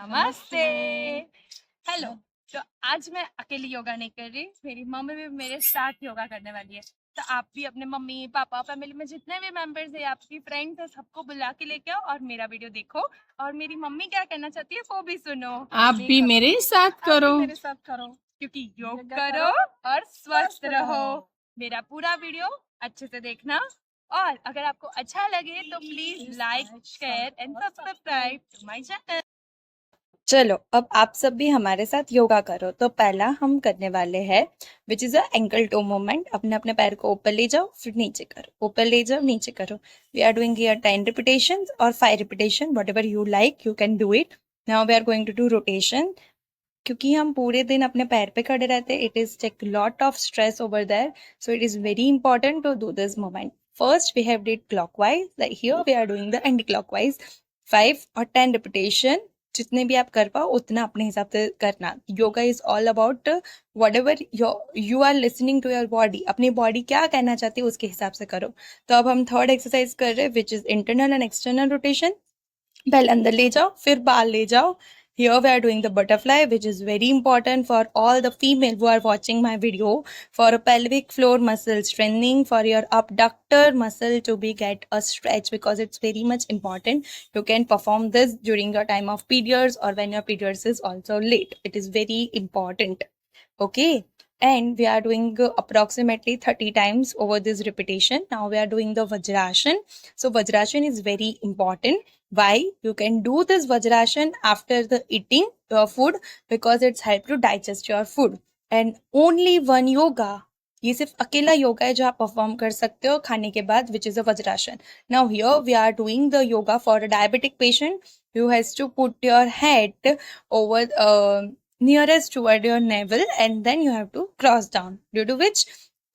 नमस्ते। हेलो। तो आज मैं अकेली योगा नहीं कर रही, मेरी मम्मी भी मेरे साथ योगा करने वाली है। तो आप भी अपने मम्मी पापा फैमिली में जितने भी मेंबर्स है, आपकी फ्रेंड्स है, सबको बुला के लेके आओ और मेरा वीडियो देखो। और मेरी मम्मी क्या कहना चाहती है वो भी सुनो। आप भी मेरे साथ करो। मेरे साथ करो, क्योंकि योग करो और स्वस्थ रहो। मेरा पूरा वीडियो अच्छे से देखना, और अगर आपको अच्छा लगे तो please like, share and subscribe to my channel. चलो अब आप सब भी हमारे साथ योगा करो। तो पहला हम करने वाले हैं which is a ankle toe movement. अपने अपने पैर को ऊपर ले जाओ, फिर नीचे करो, ऊपर ले जाओ, नीचे करो। We are doing here 10 repetitions और 5 repetition, whatever you like you can do it. Now we are going to do rotation. क्योंकि हम पूरे दिन अपने पैर पे खड़े रहते हैं, it is take lot of stress over there, so it is very important to do this movement. First we have did clockwise, like here we are doing the anti clockwise. 5 और 10 रिपीटेशन, जितने भी आप कर पाओ उतना अपने हिसाब से करना। Yoga is all about whatever you are listening to your body. अपनी बॉडी क्या कहना चाहती है उसके हिसाब से करो। तो अब हम थर्ड एक्सरसाइज कर रहे हैं which is internal and external rotation. पहले अंदर ले जाओ, फिर बाहर ले जाओ। Here we are doing the butterfly, which is very important for all the female who are watching my video, for a pelvic floor muscle strengthening, for your abductor muscle to be get a stretch, because it's very much important. You can perform this during your time of periods or when your periods is also late. It is very important. Okay. And we are doing approximately 30 times over this repetition. Now we are doing the Vajrasana. So Vajrasana is very important. Why? You can do this Vajrasana after the eating your food, because it's help to digest your food. And only one yoga, ये सिर्फ अकेला योगा है जो आप perform कर सकते हो खाने के बाद, which is a vajrasana. Now here we are doing the yoga for a diabetic patient. You has to put your head over nearest toward your navel and then you have to cross down, due to which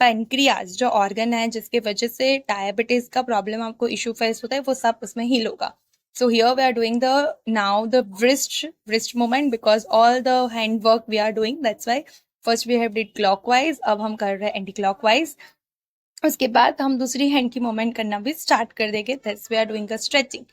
pancreas जो organ है जिसके वजह से diabetes का problem आपको issue face होता है, वो सब उसमें हील होगा. So here we are doing the now the wrist movement, because all the hand work we are doing, that's why first we have did clockwise, अब हम कर रहे हैं एंटी क्लॉकवाइज. उसके बाद हम दूसरी हैंड की मूवमेंट करना भी स्टार्ट कर देंगे. That's we are doing a stretching.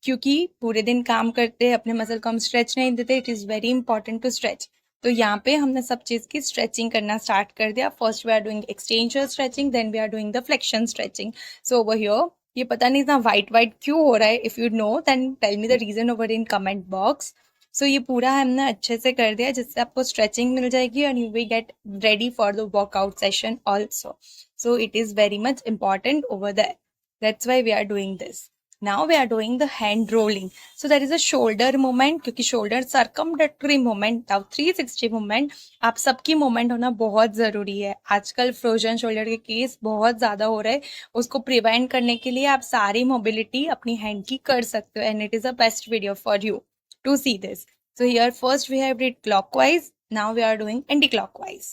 क्योंकि पूरे दिन काम करते हैं, अपने मसल को हम स्ट्रेच नहीं देते, it is very important to stretch. तो यहाँ पे हमने सब चीज़ की स्ट्रेचिंग करना स्टार्ट कर दिया. First we are doing extension stretching, then we are doing the flexion stretching. So over here, ये पता नहीं इतना वाइट वाइट क्यों हो रहा है. If you know then tell me the reason over in comment box. So ये पूरा हमने अच्छे से कर दिया, जिससे आपको स्ट्रेचिंग मिल जाएगी and you will get ready for the workout session also. So it is very much important over there. That's why we are doing this. Now we are doing the hand rolling. So there is a shoulder movement, क्योंकि shoulder circumflexatory movement, now 360 movement. आप सबकी movement होना बहुत ज़रूरी है. आजकल frozen shoulder के case बहुत ज़्यादा हो रहे हैं. उसको prevent करने के लिए आप सारी mobility अपनी hand की कर सकते हो, and it is a best video for you to see this. So here first we have did clockwise. Now we are doing anti-clockwise.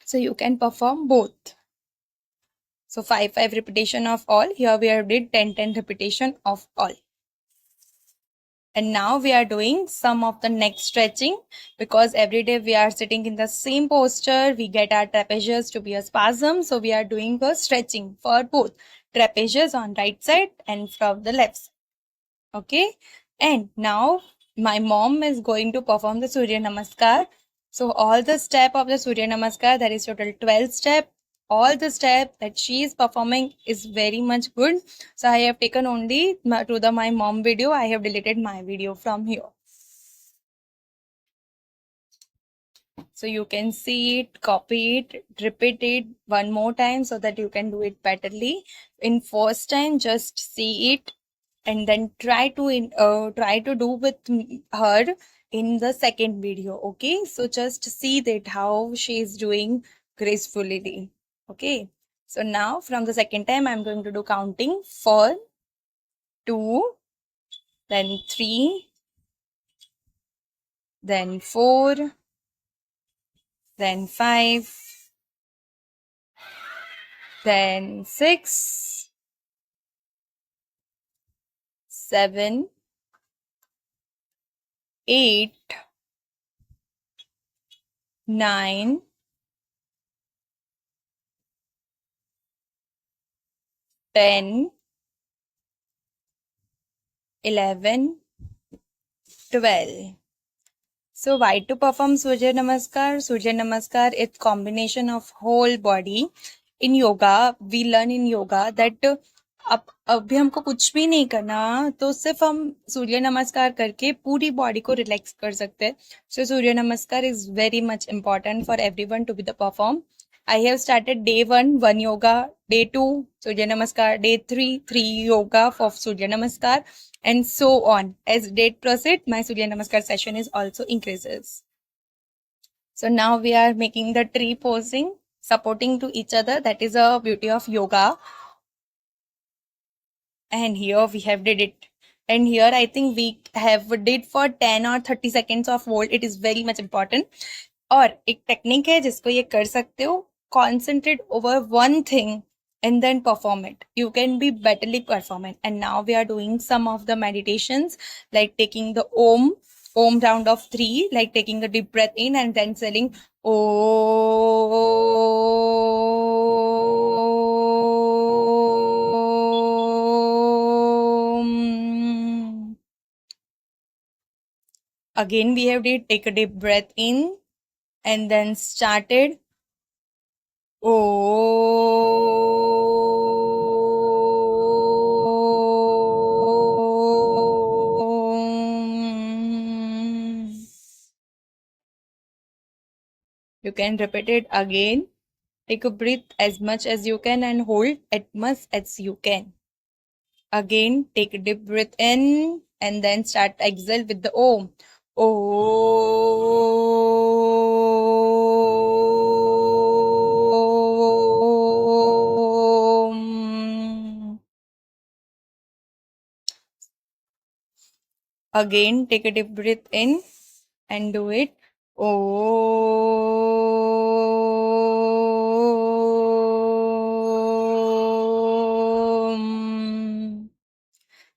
So you can perform both. So 5 repetition of all. Here we have did 10 repetition of all. And now we are doing some of the neck stretching, because every day we are sitting in the same posture. We get our trapezius to be a spasm. So we are doing the stretching for both trapezius on right side and from the left side. Okay. And now my mom is going to perform the Surya Namaskar. So all the step of the Surya Namaskar, there is total 12 step. All the step that she is performing is very much good. So I have taken only to my mom video. I have deleted my video from here. So you can see it, copy it, repeat it one more time so that you can do it betterly. In first time, just see it and then try to do with her in the second video. Okay, so just see that how she is doing gracefully. Okay, so now from the second time I'm going to do counting for 2, then 3, then 4, then 5, then 6, 7, 8, 9, 10, 11, 12. So why to perform Surya Namaskar? Surya Namaskar is combination of whole body. In yoga, we learn in yoga that अब अभी हमको कुछ भी नहीं करना तो सिर्फ हम सूर्य नमस्कार करके पूरी बॉडी को रिलैक्स कर सकते हैं. So Surya Namaskar is very much important for everyone to be the perform. I have started day 1 yoga, day 2 Surya Namaskar, day 3 yoga for Surya Namaskar, and so on. As date proceed, my Surya Namaskar session is also increases. So now we are making the tree posing, supporting to each other. That is a beauty of yoga. And here we have did it. And here I think we have did for 10 or 30 seconds of hold. It is very much important. और एक technique है जिसको ये कर सकते हो. Concentrate over one thing and then perform it. You can be betterly perform it. And now we are doing some of the meditations, like taking the Om round of 3, like taking a deep breath in and then saying Om. Again we have did take a deep breath in and then started Om. You can repeat it again. Take a breath as much as you can and hold as much as you can. Again, take a deep breath in and then start exhale with the Om. Om. Again, take a deep breath in and do it. Om.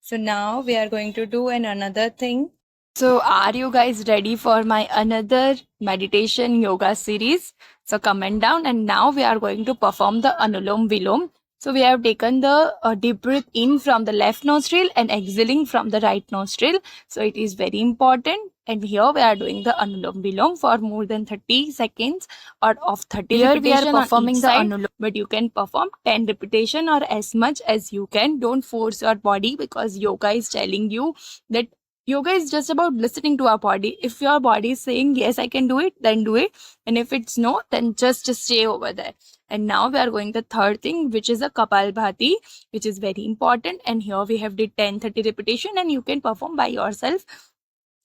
So now we are going to do another thing. So are you guys ready for my another meditation yoga series? So comment down, and now we are going to perform the Anulom Vilom. So we have taken the deep breath in from the left nostril and exhaling from the right nostril. So it is very important. And here we are doing the Anulom Vilom for more than 30 seconds or of 30 Here we are repetition on performing each the side. Anulom. But you can perform 10 repetition or as much as you can. Don't force your body, because yoga is telling you that yoga is just about listening to our body. If your body is saying yes, I can do it, then do it. And if it's no, then just stay over there. And now we are going the third thing, which is a Kapalbhati, which is very important. And here we have did 10-30 repetition, and you can perform by yourself.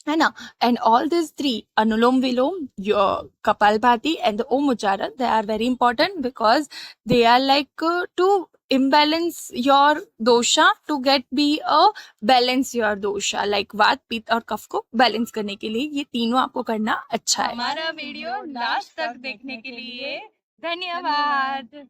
And all these three, Anulom Vilom, your Kapalbhati and the Om Uchcharan, they are very important because they are like to imbalance your dosha to be a balance your dosha, like वात पित्त और कफ को balance करने के लिए ये तीनों आपको करना अच्छा है. हमारा वीडियो लास्ट तक देखने के लिए धन्यवाद.